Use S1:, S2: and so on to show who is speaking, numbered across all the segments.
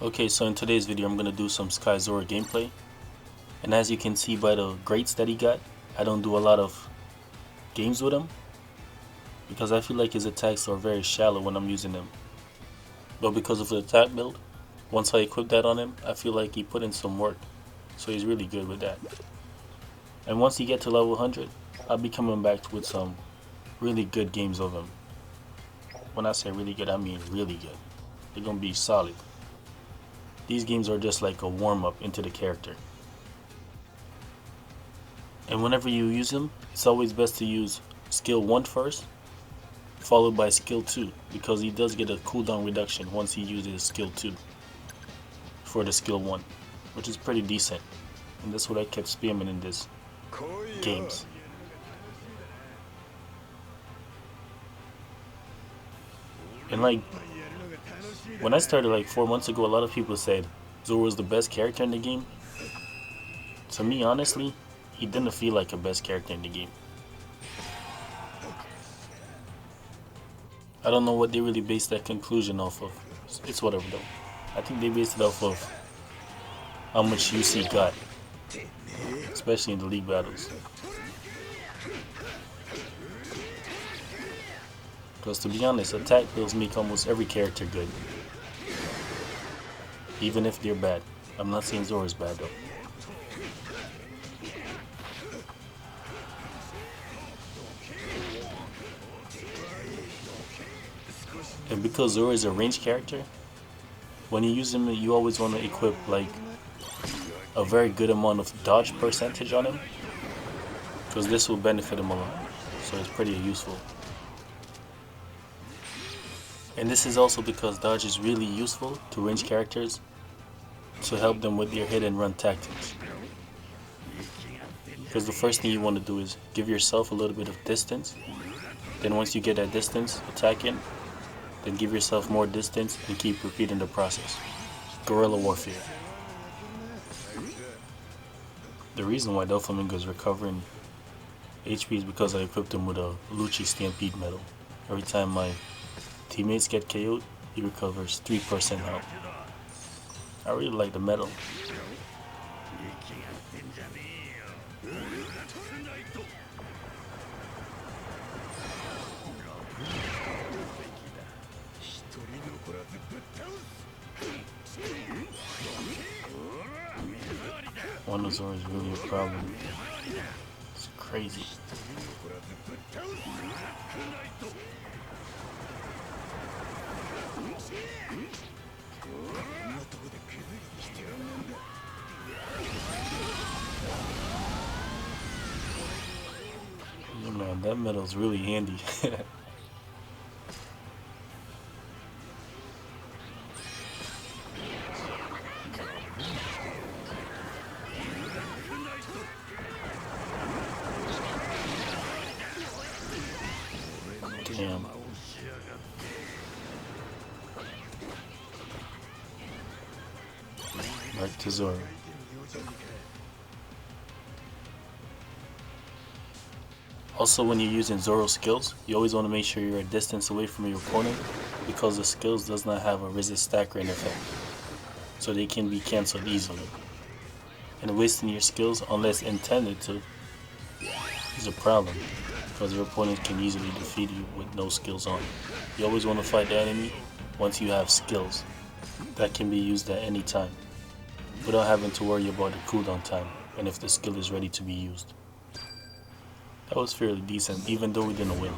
S1: Okay, so in today's video I'm going to do some Zoro gameplay, and as you can see by the grades that he got, I don't do a lot of games with him because I feel like his attacks are very shallow when I'm using them. But because of the attack build, once I equip that on him, I feel like he put in some work, so he's really good with that. And once he get to level 100, I'll be coming back with some really good games of him. When I say really good, I mean really good. They're going to be solid. These games are just like a warm-up into the character. And whenever you use him, it's always best to use skill 1 first, followed by skill 2, because he does get a cooldown reduction once he uses skill 2 for the skill 1, which is pretty decent. And that's what I kept spamming in this games. And like, when I started like 4 months ago, a lot of people said Zoro was the best character in the game. To me, honestly, he didn't feel like a best character in the game. I don't know what they really based that conclusion off of. It's whatever though. I think they based it off of how much UC got, especially in the league battles. Because to be honest, attack builds make almost every character good, even if they're bad. I'm not saying Zoro's bad though. And because Zoro is a range character, when you use him, you always want to equip like a very good amount of dodge percentage on him, because this will benefit him a lot. So it's pretty useful. And this is also because dodge is really useful to range characters to help them with their hit and run tactics. Because the first thing you want to do is give yourself a little bit of distance. Then once you get that distance, attack in. Then give yourself more distance and keep repeating the process. Guerrilla warfare. The reason why Doflamingo is recovering HP is because I equipped him with a Lucci Stampede medal. Every time my teammates get KO'd, he recovers 3% health. I really like the medal. One of Zoro is really a problem. It's crazy. Yeah, man, that medal's really handy. Damn. Back to Zoro. Also, when you're using Zoro skills, you always want to make sure you're a distance away from your opponent, because the skills does not have a resist stack rate effect, so they can be cancelled easily. And wasting your skills, unless intended to, is a problem, because your opponent can easily defeat you with no skills on. You always want to fight the enemy once you have skills that can be used at any time, without having to worry about the cooldown time and if the skill is ready to be used. That was fairly decent, even though we didn't win.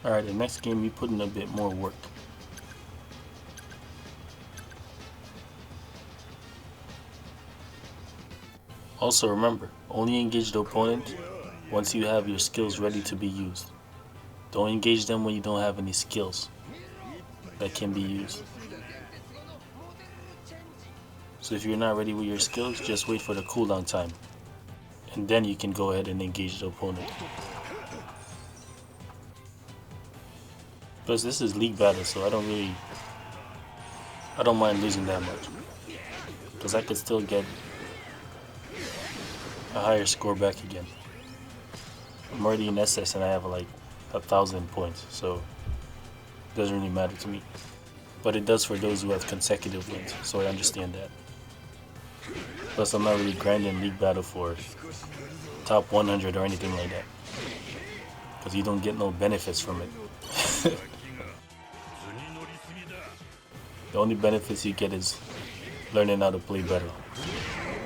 S1: Alright, the next game we put in a bit more work. Also remember, only engage the opponent once you have your skills ready to be used. Don't engage them when you don't have any skills that can be used. So if you're not ready with your skills, just wait for the cooldown time, and then you can go ahead and engage the opponent. Plus this is league battle, so I don't mind losing that much, because I could still get a higher score back again. I'm already in SS and I have like 1,000 points, so it doesn't really matter to me. But it does for those who have consecutive wins, so I understand that. Plus, I'm not really grinding League Battle for top 100 or anything like that, because you don't get no benefits from it. The only benefits you get is learning how to play better.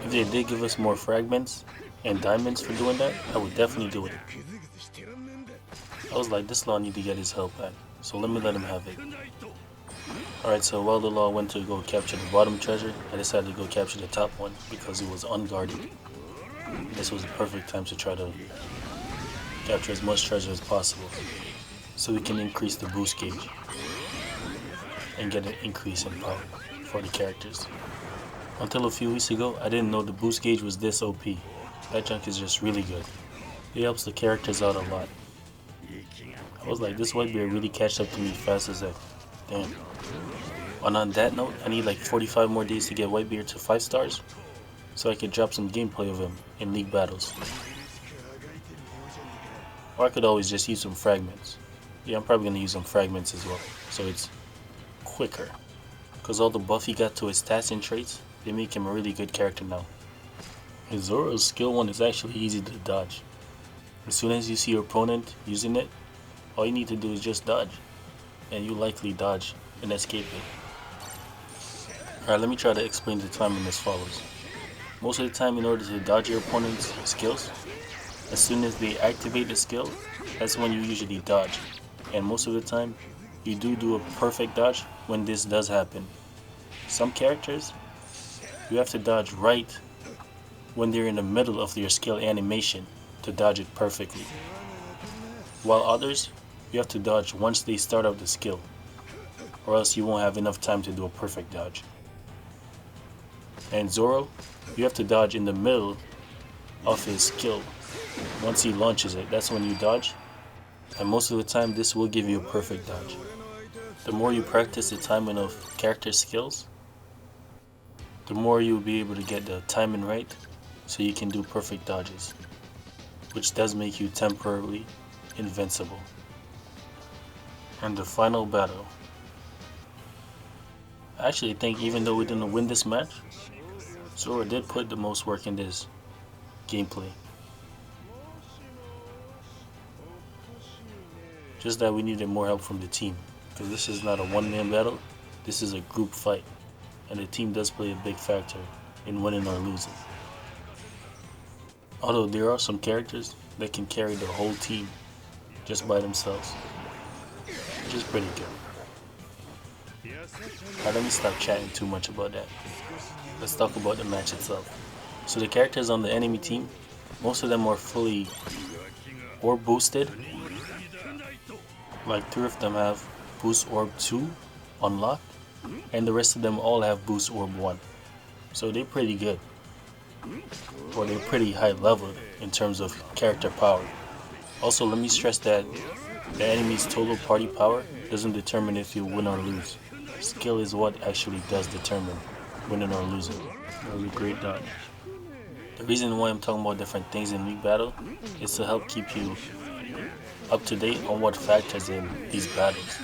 S1: If they did give us more fragments and diamonds for doing that, I would definitely do it. I was like, this law need to get his health back, so let me let him have it. Alright, so while the law went to go capture the bottom treasure, I decided to go capture the top one because it was unguarded. This was the perfect time to try to capture as much treasure as possible, so we can increase the boost gauge and get an increase in power for the characters. Until a few weeks ago, I didn't know the boost gauge was this OP. That junk is just really good. It helps the characters out a lot. I was like, this Whitebeard really catched up to me fast as heck. Damn. And on that note, I need like 45 more days to get Whitebeard to 5 stars, so I could drop some gameplay of him in league battles. Or I could always just use some fragments. Yeah, I'm probably going to use some fragments as well, so it's quicker. Because all the buff he got to his stats and traits, they make him a really good character now. And Zoro's skill 1 is actually easy to dodge. As soon as you see your opponent using it, all you need to do is just dodge, and you likely dodge and escape it. Alright, let me try to explain the timing as follows. Most of the time, in order to dodge your opponent's skills, as soon as they activate the skill, that's when you usually dodge. And most of the time, you do a perfect dodge when this does happen. Some characters, you have to dodge right when they're in the middle of their skill animation to dodge it perfectly. While others, you have to dodge once they start out the skill, or else you won't have enough time to do a perfect dodge. And Zoro, you have to dodge in the middle of his skill. Once he launches it, that's when you dodge, and most of the time this will give you a perfect dodge. The more you practice the timing of character skills, the more you'll be able to get the timing right, so you can do perfect dodges, which does make you temporarily invincible. And the final battle. I actually think even though we didn't win this match, Zoro did put the most work in this gameplay. Just that we needed more help from the team, because this is not a one-man battle, this is a group fight, and the team does play a big factor in winning or losing. Although there are some characters that can carry the whole team just by themselves, which is pretty good. Alright, let me stop chatting too much about that. Let's talk about the match itself. So the characters on the enemy team, most of them are fully orb boosted. Like 3 of them have boost orb 2 unlocked, and the rest of them all have boost orb 1. So they're pretty good. Or they're pretty high level in terms of character power. Also, let me stress that the enemy's total party power doesn't determine if you win or lose. Skill is what actually does determine winning or losing. Really great dodge. The reason why I'm talking about different things in League Battle is to help keep you up to date on what factors in these battles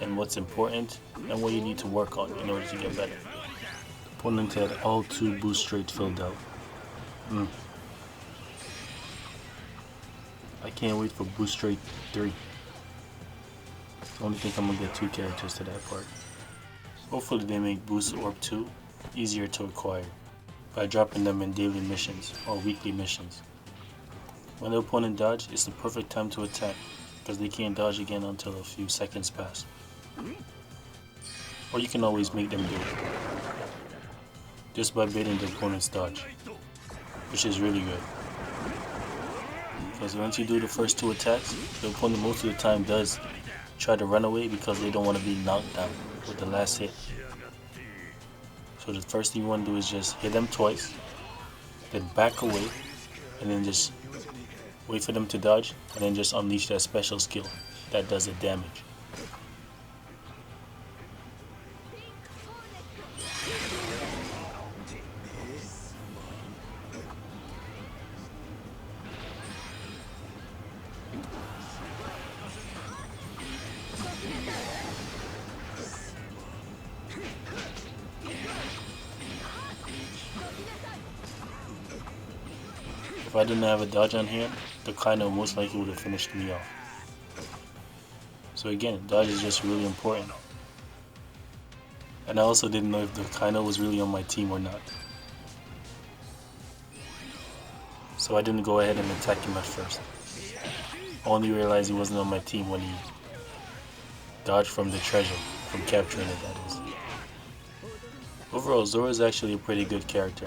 S1: and what's important and what you need to work on in order to get better. The opponent had all 2 boost traits filled out. I can't wait for boost trait 3. I only think I'm gonna get 2 characters to that part. Hopefully they make boost orb 2 easier to acquire by dropping them in daily missions or weekly missions. When the opponent dodges, it's the perfect time to attack, because they can't dodge again until a few seconds pass. Or you can always make them do it, just by baiting the opponent's dodge, which is really good. Because once you do the first 2 attacks, the opponent most of the time does try to run away because they don't want to be knocked down with the last hit. So the first thing you want to do is just hit them twice, then back away, and then just wait for them to dodge, and then just unleash that special skill that does the damage. If I didn't have a dodge on hand, the Kino most likely would have finished me off. So again, dodge is just really important. And I also didn't know if the Kino was really on my team or not. So I didn't go ahead and attack him at first. I only realized he wasn't on my team when he dodged from the treasure, from capturing it, that is. Overall, Zoro is actually a pretty good character.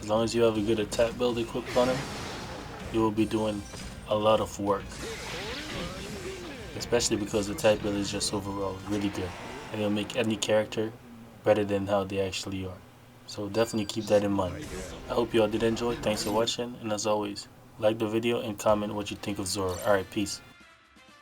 S1: As long as you have a good attack build equipped on him, you will be doing a lot of work. Especially because the attack build is just overall really good. And it'll make any character better than how they actually are. So definitely keep that in mind. I hope you all did enjoy. Thanks for watching. And as always, like the video and comment what you think of Zoro. Alright, peace.